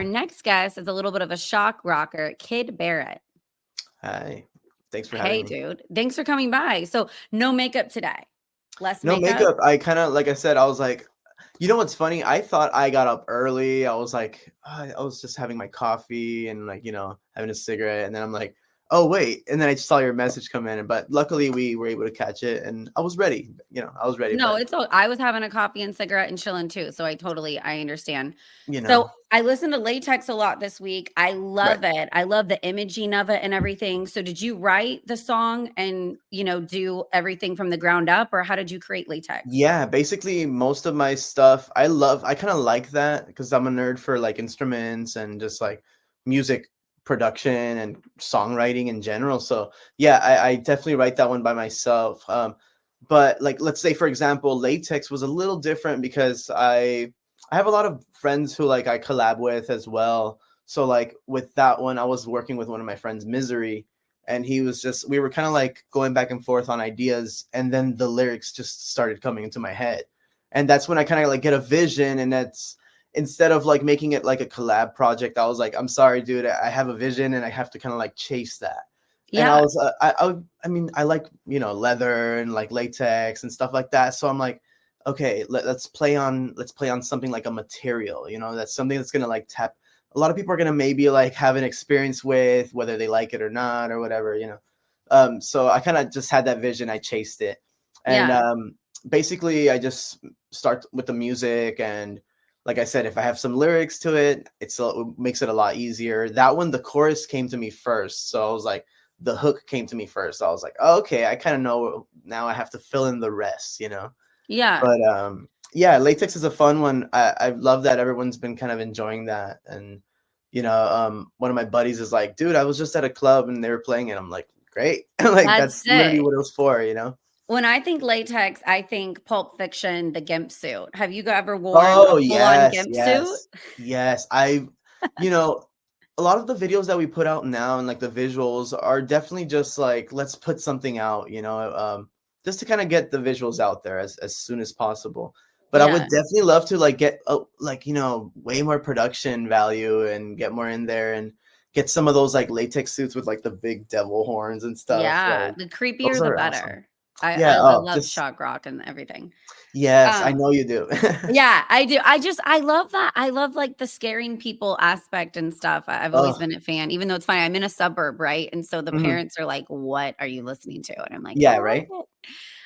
our next guest is a little bit of a shock rocker, Kyd Barrett. Hi. Thanks for having Hey, me. dude. Thanks for coming by. So, no makeup today. Less No makeup? makeup. I kind of, like I said, I was like, you know what's funny? I thought I got up early. I was like, I was just having my coffee and like, having a cigarette. And then I'm like, oh, wait. And then I just saw your message come in. But luckily we were able to catch it and I was ready. I was ready. No, But, it's I was having a coffee and cigarette and chilling too, so I understand. you So, know, I listened to Latex a lot this week. I right. love it. I love the imaging of it and everything. So, did you write the song and, do everything from the ground up, or how did you create Latex? Yeah, basically most of my stuff I kind of like that because I'm a nerd for like instruments and just like music production and songwriting in general. So yeah, I definitely write that one by myself. But like let's say for example, Latex was a little different because I have a lot of friends who like I collab with as well. So like with that one, I was working with one of my friends, Misery, and he was just we were kind of like going back and forth on ideas, and then the lyrics just started coming into my head, and that's when I kind of like get a vision, and that's instead of like making it like a collab project, I was like, I'm sorry dude, I have a vision and I have to kind of like chase that. And I Yeah. was I mean I like leather and like latex and stuff like that, so I'm like, okay, let's play on something like a material, that's something that's gonna like tap a lot of people are gonna maybe like have an experience with, whether they like it or not or whatever. So I kind of just had that vision. I chased it, and Yeah. basically I just start with the music, and like I said, if I have some lyrics to it, it makes it a lot easier. That one, the chorus came to me first, so I was like, the hook came to me first. I was like, oh, okay, I kind of know now. I have to fill in the rest. Yeah. But yeah, latex is a fun one. I love that everyone's been kind of enjoying that. And one of my buddies is like, dude, I was just at a club and they were playing it. I'm like, great. Like That's that's literally sick. what it was for. When I think latex, I think Pulp Fiction, the gimp suit. Have you ever worn a Oh full-on yes, gimp suit? yes, yes. You know, a lot of the videos that we put out now and like the visuals are definitely just like, let's put something out, just to kind of get the visuals out there as soon as possible. But I would Yeah. definitely love to like get like, way more production value and get more in there and get some of those like latex suits with like the big devil horns and stuff. Yeah, Like the those creepier, the are awesome. better. I Yeah. I I Oh, love just shock rock and everything. yes, I Um, know you do. yeah, I do. I love that. I love, like, the scaring people aspect and stuff. I've always Oh, been a fan, even though it's funny, I'm in a suburb, right? And so the mhm. parents are like, "What are you listening to?" And I'm like, "I Yeah, love right. it."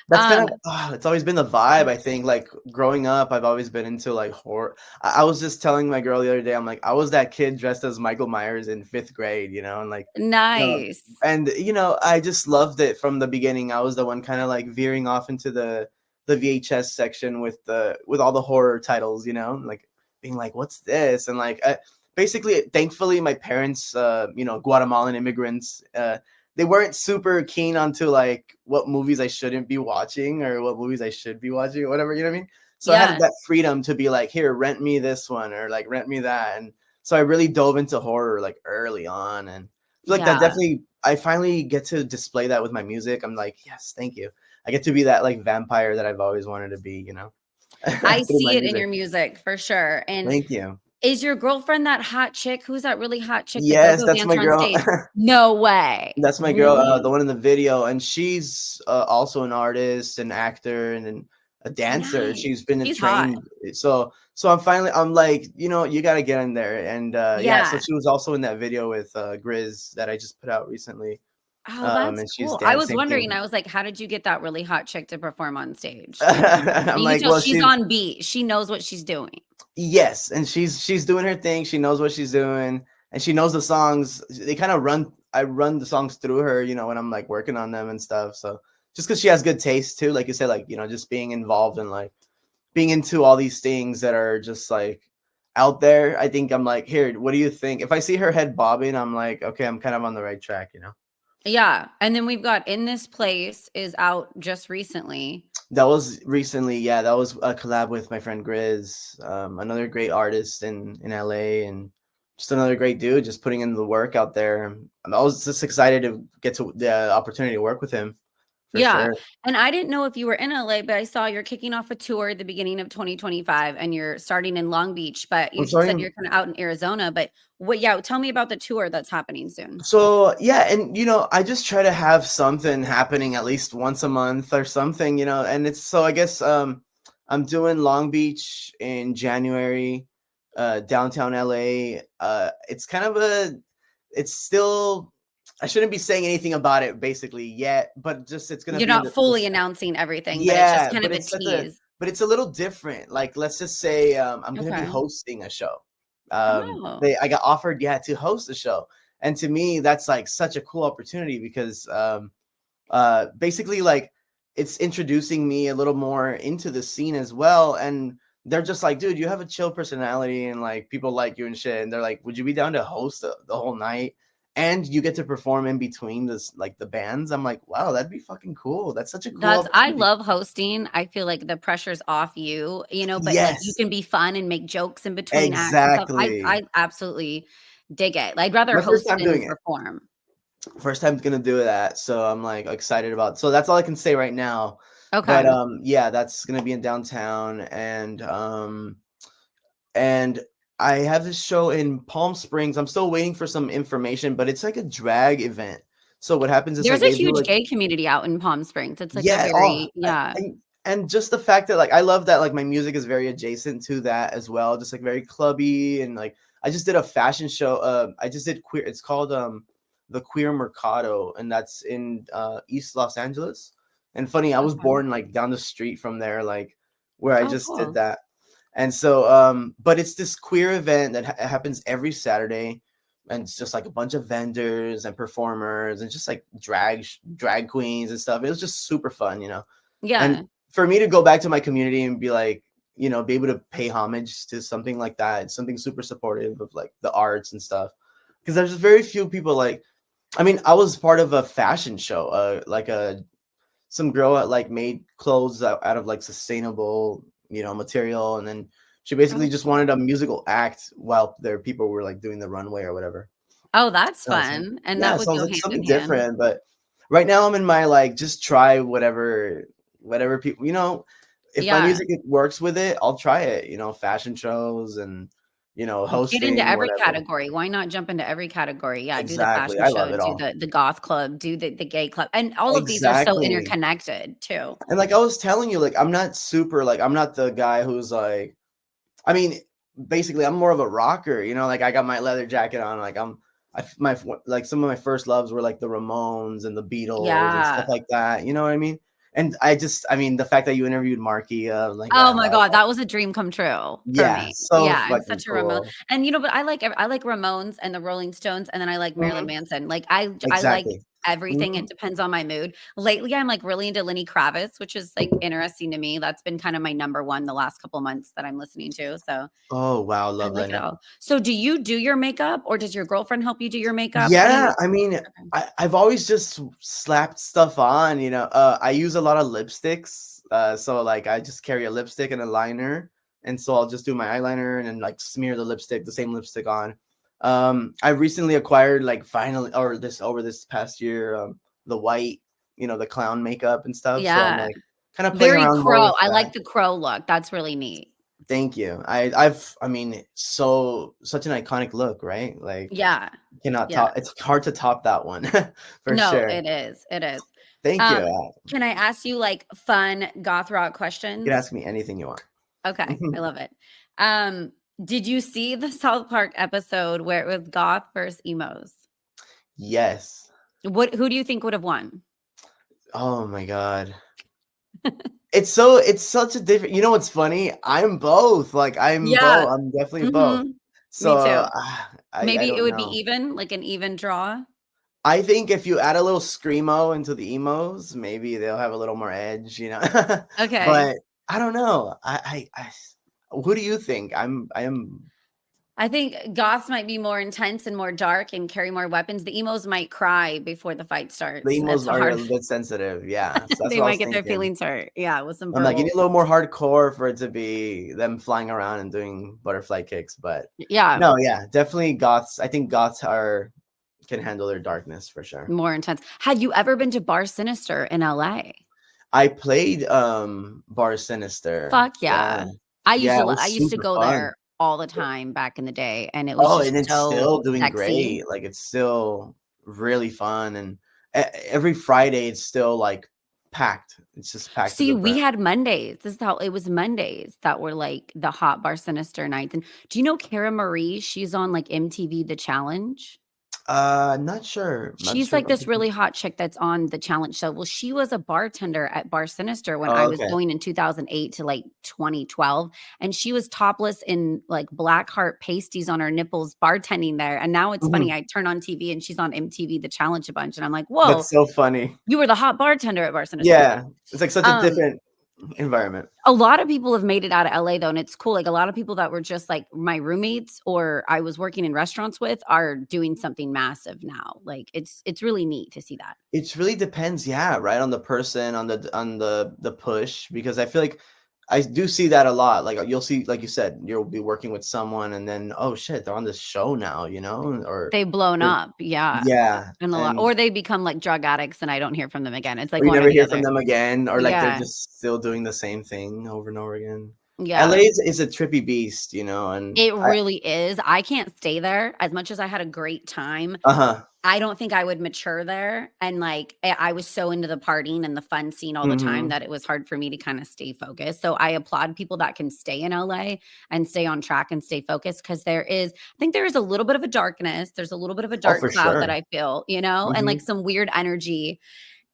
That's kind Um, of it's always been the vibe, I think, like, growing up, I've always been into, like, horror. I was just telling my girl the other day, I'm like, I was that kid dressed as Michael Myers in 5th grade, and, like, nice. I just loved it from the beginning. I was the one kinda, like, veering off into the VHS section with all the horror titles, like, being like, "What's this?" And, like, basically, thankfully, my parents, Guatemalan immigrants, they weren't super keen onto like what movies I shouldn't be watching or what movies I should be watching or whatever, you know what I mean? So I had Yeah, that freedom to be like, here, rent me this one or like rent me that. And so I really dove into horror like early on. And I feel like that yeah. definitely, I finally get to display that with my music. I'm like, yes, thank you. I get to be that like vampire that I've always wanted to be, I through my see it in music. your music for sure, and Thank you. is your girlfriend that hot chick? Who's that really hot chick, the Yes, go-go that's my dancer on girl. stage? No way. That's my girl, the Really? one in the video, and she's also an artist, an actor, and a dancer. Nice. She's been She's hot. trained, so I'm like, you got to get in there, and yeah. So Yeah. she was also in that video with Grizz that I just put out recently, Oh, that's and she's cool. I was same wondering, thing. I was like, how did you get that really hot chick to perform on stage? I'm You can like, tell well, she's on beat. She knows what she's doing. yes, and she's doing her thing. She knows what she's doing, and she knows the songs. They kind of run. I run the songs through her, when I'm like working on them and stuff. So just because she has good taste too, like you said, like just being involved and like being into all these things that are just like out there. I think I'm like, here, what do you think? If I see her head bobbing, I'm like, okay, I'm kind of on the right track. Yeah. And then we've got In This Place is out just recently. That was recently, yeah. That was a collab with my friend Grizz, another great artist in LA, and just another great dude, just putting in the work out there. I was just excited to get to the opportunity to work with him. I for Yeah, sure. and I didn't know if you were in LA, but I saw you're kicking off a tour at the beginning of 2025, and you're starting in Long Beach, but I'm you said starting. you're kinda out in Arizona, but tell me about the tour that's happening soon. So yeah, and I just try to have something happening at least once a month or something, and it's so I guess I'm doing Long Beach in January, downtown LA. It's kind of it's still I shouldn't be saying anything about it basically yet, but just it's gonna You're be in not the fully announcing everything, but it's just yeah, kind but of a it's such a tease. but it's a little different. Like let's just say I'm gonna be Okay. hosting a show. Oh, I got offered, yeah, to host a show. And to me, that's like such a cool opportunity because basically like it's introducing me a little more into the scene as well. And they're just like, dude, you have a chill personality and like people like you and shit. And they're like, would you be down to host the whole night? And you get to perform in between this like the bands. I'm like, wow, that'd be fucking cool. That's such a cool I opportunity. love hosting. I feel like the pressure's off you, but, like, you Yes, can be fun and make jokes in between acts and stuff. exactly. I absolutely dig it. I'd rather My first host time than doing it. perform. First time gonna do that, so I'm like excited about. So that's all I can say right now. But Okay. yeah, that's gonna be in downtown, and I have this show in Palm Springs. I'm still waiting for some information, but it's like a drag event. So what happens is like There's a they do huge like gay community out in Palm Springs. It's like a yeah, very yeah. and just the fact that like I love that like my music is very adjacent to that as well, just like very clubby and like I just did a fashion show. I just did queer. It's called the Queer Mercado, and that's in East Los Angeles. And funny, I was Okay. born like down the street from there, like where I Oh, just did cool. that. And so, but it's this queer event that happens every Saturday, and it's just like a bunch of vendors and performers and just like drag queens and stuff. It was just super fun. And Yeah. for me to go back to my community and be like, be able to pay homage to something like that, it's something super supportive of like the arts and stuff. Because there's very few people like, I mean, I was part of a fashion show, like some girl like made clothes out of like sustainable, material, and then she basically Oh, just cool. wanted a musical act while there people were like doing the runway or whatever. Oh, that's So fun, and yeah, that would so I was go like hand in something hand. different, but right now I'm in my like just try whatever people, if my Yeah. music works with it, I'll try it, fashion shows and Get into hosting, every whatever. category. Why not jump into every category? Yeah, do the Exactly. fashion I love show, it do all. the goth club, do the gay club, and all of these are so Exactly. interconnected too. And like I was telling you, like I'm not the guy who's like, I mean, basically I'm more of a rocker, like I got my leather jacket on, like like some of my first loves were like the Ramones and the Beatles and stuff Yeah. like that. You know what I mean? And I mean, the fact that you interviewed Marky, like Oh that, my god, that was a dream come true for yeah, me. so Yeah, I'm fucking such a Ramon cool. and, but I like Ramones and the Rolling Stones, and then I like Marilyn Mhm. Manson. Like, I like Exactly. everything, it Mhm. depends on my mood. Lately, I'm, like, really into Lenny Kravitz, which is, like, interesting to me. That's been kind of my number 1 the last couple months that I'm listening to, so Oh wow, I love like it Lenny. all. So, do you do your makeup, or does your girlfriend help you do your makeup? How do Yeah, you I mean, Okay. I've always just slapped stuff on, I use a lot of lipsticks. So like I just carry a lipstick and a liner. And so I'll just do my eyeliner and then like smear the same lipstick on. I recently acquired like finally or this over this past year, the white, the clown makeup and stuff. So I'm Yeah. like kind of playing Very around more crow. with I that. like the crow look. That's really neat. Thank you. I mean, such an iconic look, right? Like Yeah. cannot Yeah. top. It's hard to top that one for No, sure. it is, it is. Thank you. Um, can I ask you, like, fun goth rock You can questions? ask me anything you want. Okay, I love it. Um, did you see the South Park episode where it was goth versus emos? Yes. Who do you think would have won? Oh my god. It's such a different. You know what's funny? I'm both. Like I'm Yeah. both. I'm definitely both. Mhm. Me So too. I Maybe it don't would be know. even, like an even draw? I think if you add a little screamo into the emos, maybe they'll have a little more edge. Okay. But I don't know. Who do you think? I am. I think goths might be more intense and more dark and carry more weapons. The emos might cry before the fight The starts. emos It's a are a hard bit sensitive. Yeah, so that's they what I might was get their thinking. feelings hurt. Yeah, with some I'm like, you verbal need a little more hardcore for it to be them flying around and doing butterfly kicks. But Yeah. no, yeah, definitely goths. I think goths are can handle their darkness for sure. More intense. Had you ever been to Bar Sinister in LA? I played Bar Sinister. Fuck Yeah. yeah. I used Yeah, to it I was used to super go fun. there all the time back in the day, and it was Oh, just and it's so still doing sexy. great. Like it's still really fun, and every Friday it's still like packed. It's just packed to See, the we brim. had Mondays. This is how it was Mondays that were like the hot Bar Sinister nights. And do you know Cara Marie? She's on like MTV The Challenge. Not sure. Not She's sure. like this really hot chick that's on the challenge show. Well, she was a bartender at Bar Sinister when I Oh, was okay. going in 2008 to like 2012. And she was topless in like black heart pasties on her nipples bartending there. And now it's funny. Mhm. I turn on TV and she's on MTV The Challenge a bunch. And I'm like, whoa, That's so funny. you were the hot bartender at Bar Sinister. Yeah, it's like such a Um, different environment. a lot of people have made it out of LA though, and it's cool. Like a lot of people that were just like my roommates or I was working in restaurants with are doing something massive now. Like it's really neat to see that. It really depends, yeah, right, on the person, on the push, because I feel like I do see that a lot. Like you'll see, like you said, you'll be working with someone, and then oh shit, they're on this show now, or They've blown or- up, yeah, yeah, and a lot and or they become like drug addicts and I don't hear from them again. It's like or you one or never the hear from other. them again, or like they're Yeah, just still doing the same thing over and over again. LA yeah. is a trippy beast, and It really is. I can't stay there as much as I had a great time. uh-huh. I don't think I would mature there, and, like, I was so into the partying and the fun scene all the time Mhm. that it was hard for me to kinda stay focused, so I applaud people that can stay in LA and stay on track and stay focused because I think there is a little bit of a darkness, there's a little bit of a Oh, dark for cloud that sure. I feel, and, like, Mhm. some weird energy,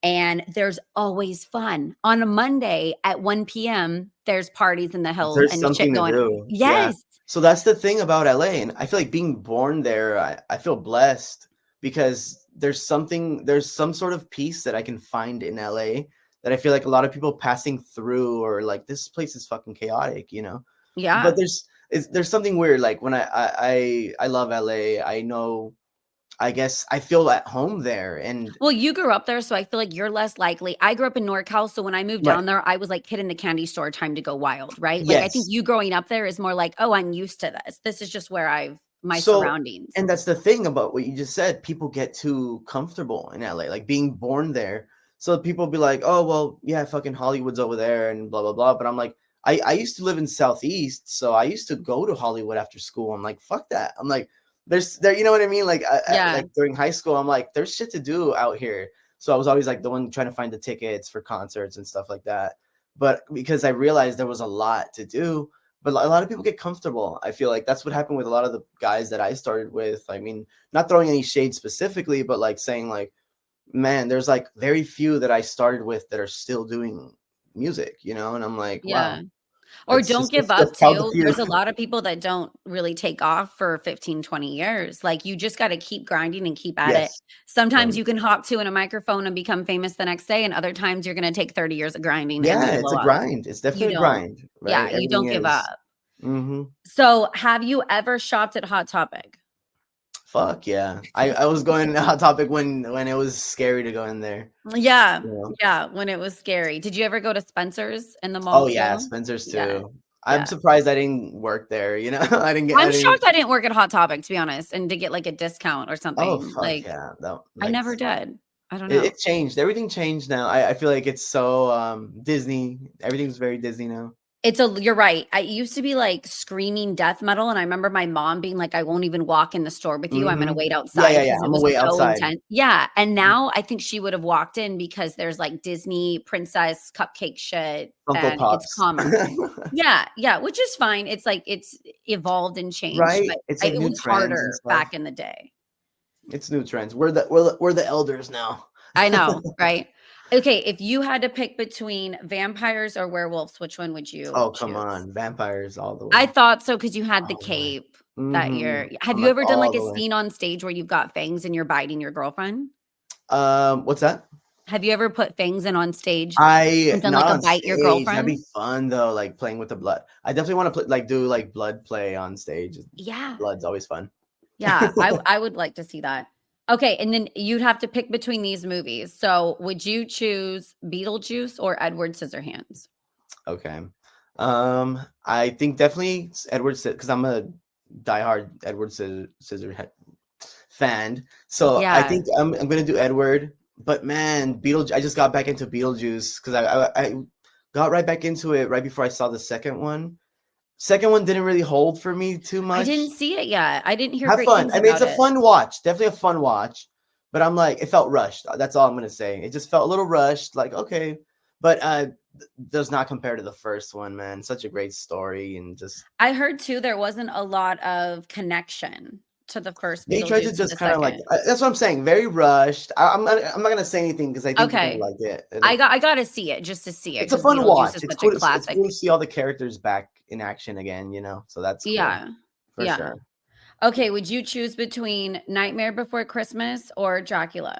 and there's always fun. On a Monday at 1 PM, there's parties in the hills There's and shit something to going. do, yeah. Yes. So that's the thing about LA, and I feel like being born there, I feel blessed because there's some sort of peace that I can find in LA that I feel like a lot of people passing through or like, "This place is fucking chaotic," you know? But Yeah. there's something weird, like, when I love LA, I know I guess I feel at home there, and Well, you grew up there, so I feel like you're less likely. I grew up in NorCal, so when I moved right. down there, I was like kid in the candy store, time to go wild, right? Like I think Yes. you growing up there is more like, "Oh, I'm used to this. This is just where I've my So, surroundings." and that's the thing about what you just said, people get too comfortable in LA, like being born there. So people be like, "Oh, well, yeah, fucking Hollywood's over there and blah blah blah." But I'm like, I used to live in Southeast, so I used to go to Hollywood after school. I'm like, fuck that. I'm like, you know what I mean? Like, Yeah. like during high school, I'm like, there's shit to do out here. So I was always like the one trying to find the tickets for concerts and stuff like that. But because I realized there was a lot to do, but a lot of people get comfortable. I feel like that's what happened with a lot of the guys that I started with. I mean, not throwing any shade specifically, but like saying like, man, there's like very few that I started with that are still doing music, and I'm like, wow, Yeah. Or don't give it's up just count the too. few. There's a lot of people that don't really take off for 15, 20 years. Like you just got to keep grinding and keep at it. Yes. Sometimes Right. you can hop to in a microphone and become famous the next day, and other times you're going to take 30 years of grinding and Yeah, you it's blow a up. grind. It's You definitely a don't. grind, Yeah, right? you Everything don't give is. up. Hmm. So, have you ever shopped at Hot Topic? Fuck yeah. I was going Hot Topic when it was scary to go in there. Yeah, You know? yeah, when it was scary. Did you ever go to Spencer's in the mall Oh yeah, too? Spencer's Yeah, too. I'm yeah. surprised I didn't work there. I'm I didn't. shocked I didn't work at Hot Topic, to be honest, and to get, like, a discount or Oh something, fuck like, yeah. That I like never did. I don't it know. changed. Everything changed now. I feel like it's so Disney. Everything's very Disney now. You're right. I used to be, like, screaming death metal, and I remember my mom being like, "I won't even walk in the store with you. I'm gonna Hmm. wait Yeah, outside yeah, yeah. because it I'm gonna was wait so outside. intense." Yeah, and Mm. now I think she would have walked in because there's, like, Disney princess cupcake shit, Funko and it's Pops. calmer. Yeah, yeah, which is fine. It's like it's evolved and changed, Right? but It's like it new was trends and harder stuff. back in the day. It's new trends. We're the elders now. I know, right? Okay, if you had to pick between vampires or werewolves, which one would you Oh, come choose? on. Vampires all the I way. thought so because you had the All the way. cape that Mhm. you're have I'm you like ever done, all like, a the way. scene on stage where you've got fangs and you're biting your girlfriend? What's that? Have you ever put fangs in on stage I and done, not like, a on bite your stage. That'd girlfriend? be fun though, like playing with the blood. I definitely want to play, like do like blood play on stage. Yeah. Blood's always fun. Yeah, I would like to see that. Okay, and then you'd have to pick between these movies. So, would you choose Beetlejuice or Edward Scissorhands? Okay. I think definitely Edward because I'm a diehard Edward Scissorhands fan. So I Yeah. think I'm gonna do Edward. But man, Beetlejuice. I just got back into Beetlejuice because I got right back into it right before I saw the second one. Second one didn't really hold for me too I much. didn't see it yet. I didn't hear Have great fun. things I mean, it's about a it. fun watch. Definitely a fun watch. But I'm like, it felt rushed. That's all I'm gonna say. It just felt a little rushed. Like, okay, but does not compare to the first one, man. Such a great story and just I heard too there wasn't a lot of connection to the first they tried to Beetlejuice to just the kind of like second. that's what I'm saying. Very rushed. I'm not gonna say anything because I think you're gonna Okay. like it. I gotta see it just to see it It's a because fun Beetlejuice watch. is It's such a cool. It's cool to classic. see all the characters back in action again. So that's cool Yeah. for Yeah. sure. Okay, would you choose between Nightmare Before Christmas or Dracula?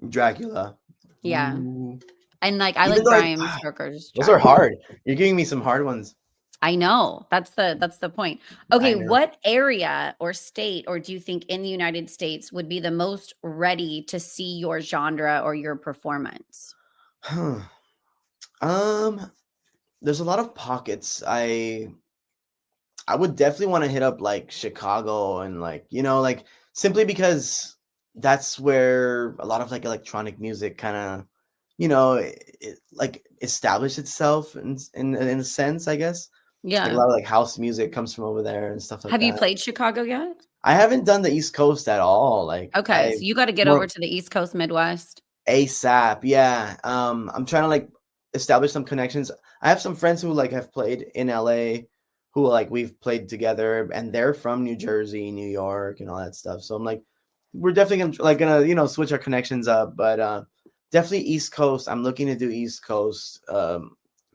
Dracula. Yeah. Ooh. And, like, I Even like though Bram Stoker's those are Dracula. hard. You're giving me some hard ones. I know. That's the point. Okay, I know. what area or state, or do you think in the United States would be the most ready to see your genre or your performance? Huh. Um, there's a lot of pockets. I would definitely want to hit up like Chicago and like like simply because that's where a lot of like electronic music kind of like established itself in a sense, I guess. Like a Yeah. lot of like house music comes from over there and stuff like Have you that. played Chicago yet? I haven't done the East Coast at all. Like Okay, I so you gotta get over more to the East Coast, Midwest. ASAP. Yeah. I'm trying to like establish some connections. I have some friends who like have played in LA who like we've played together and they're from New Jersey, New York, and all that stuff. So I'm like, we're definitely gonna switch our connections up, but definitely East Coast. I'm looking to do East Coast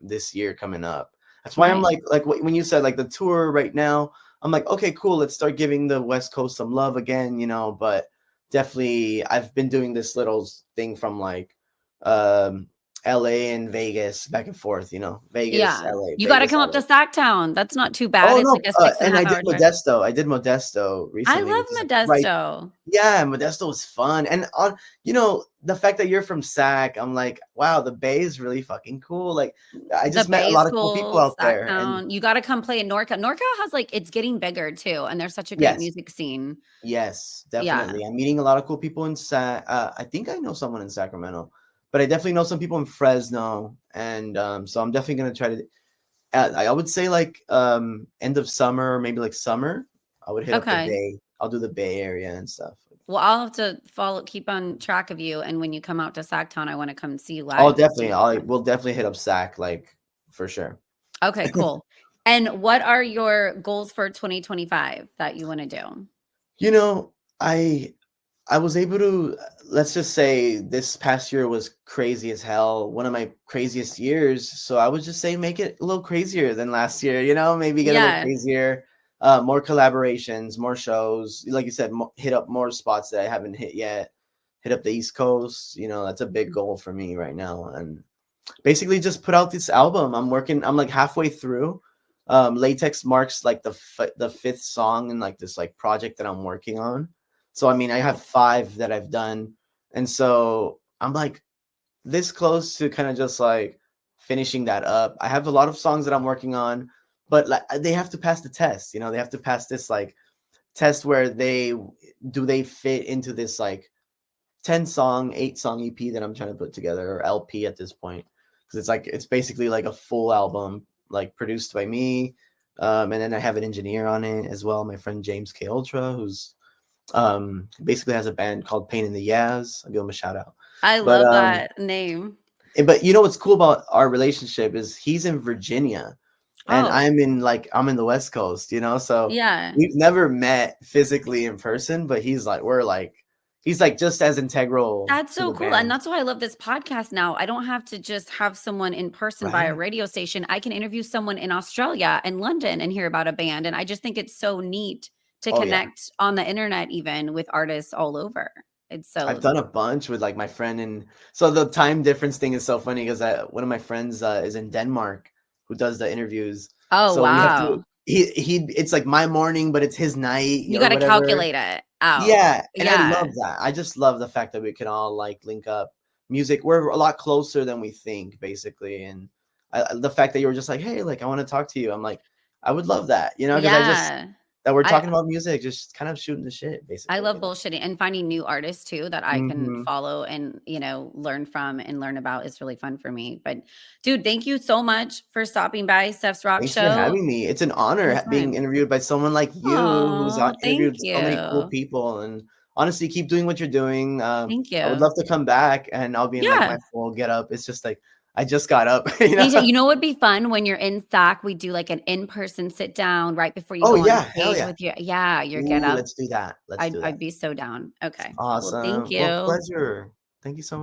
this year coming up. That's why I'm Nice. like when you said like the tour right now, I'm like, okay, cool, let's start giving the West Coast some love again, but definitely I've been doing this little thing from like um LA and Vegas back and forth, Vegas, Yeah. LA, You gotta Vegas, come up LA. to Sacktown. That's not too bad. Oh It's no, like a 6 and a and I half did hour drive. Modesto. I did Modesto I recently, which is love right. Modesto. Yeah, Modesto was fun. And on the fact that you're from Sac, I'm like, wow, the Bay is really fucking cool. Like I The just met a Bay is lot of cool people cool, out there. And Sacktown. You gotta come play in NorCal. NorCal has, like, it's getting bigger too, and there's such a great yes, music scene. yes, Yeah. definitely. I'm meeting a lot of cool people in Sac. I think I know someone in Sacramento, but I definitely know some people in Fresno. And so I'm definitely gonna try to I would say like end of summer, maybe like summer, I would hit up the Okay. Bay. I'll do the Bay Area and stuff. Well, I'll have to keep on track of you, and when you come out to Sacktown, I wanna come see you Oh, live. definitely. I will definitely hit up Sac, like for sure. Okay, cool. And what are your goals for 2025 that you wanna do? You know, I I was able to let's just say this past year was crazy as hell, one of my craziest years. So I would just say make it a little crazier than last year, maybe get a little Yeah. crazier, more collaborations, more shows. Like you said, hit up more spots that I haven't hit yet. Hit up the East Coast, that's a big goal for me right now. And basically just put out this album. I'm like halfway through. Latex marks like the fifth song in like this like project that I'm working on. So I mean, I have 5 that I've done, and so I'm like this close to kind of just like finishing that up. I have a lot of songs that I'm working on, but like they have to pass the test. They have to pass this like test where they fit into this like 10-song, 8-song EP that I'm trying to put together, or LP at this point, because it's basically like a full album, like produced by me, and then I have an engineer on it as well, my friend James K Ultra, who's basically has a band called Pain in the Yaz. I'll give him a shout out. I But love that name. but you know what's cool about our relationship is he's in Virginia, and Oh, I'm in the West Coast, so yeah. we've never met physically in person, but he's like just as integral That's to so the cool, and band. that's why I love this podcast now. I don't have to just have someone in person by a Right. radio station. I can interview someone in Australia and London and hear about a band, and I just think it's so neat to Oh yeah. connect on the internet even with artists all over. It's I've so done a bunch with like my friend, and so the time difference thing is so funny because one of my friends is in Denmark who does the interviews. Oh, So we have to wow. he it's like my morning, but it's his night You or gotta whatever. calculate it out. Yeah, and I Yeah. love that. I just love the fact that we can all like link up music. We're a lot closer than we think, basically. And the fact that you were just like, hey, like I want to talk to you. I'm like, I would love that, because I just Yeah. that we're I talking about music, just kind of shooting the shit, I basically, love you know? bullshitting and finding new artists too that I can Mhm. follow and, learn from and learn about is really fun for me. But dude, thank you so much for stopping by Steph's Rock Thanks for Show. having me. It's an honor being Anytime. interviewed by someone like you who's Oh, thank interviewed so many cool you. people, and honestly, keep doing what you're doing. Thank I would you. love to come back, and I'll be in, like, Yeah. my full get up. It's just, like, I just got up, you know? Me too. You know what would be fun when you're in SAC, we do like an in-person sit down right before you Oh, go on yeah, hell stage yeah. with your get Ooh, up. let's do that. Let's I'd do that. I'd be so down. Okay. Well, thank Awesome. Well, you. pleasure. Thank you so much.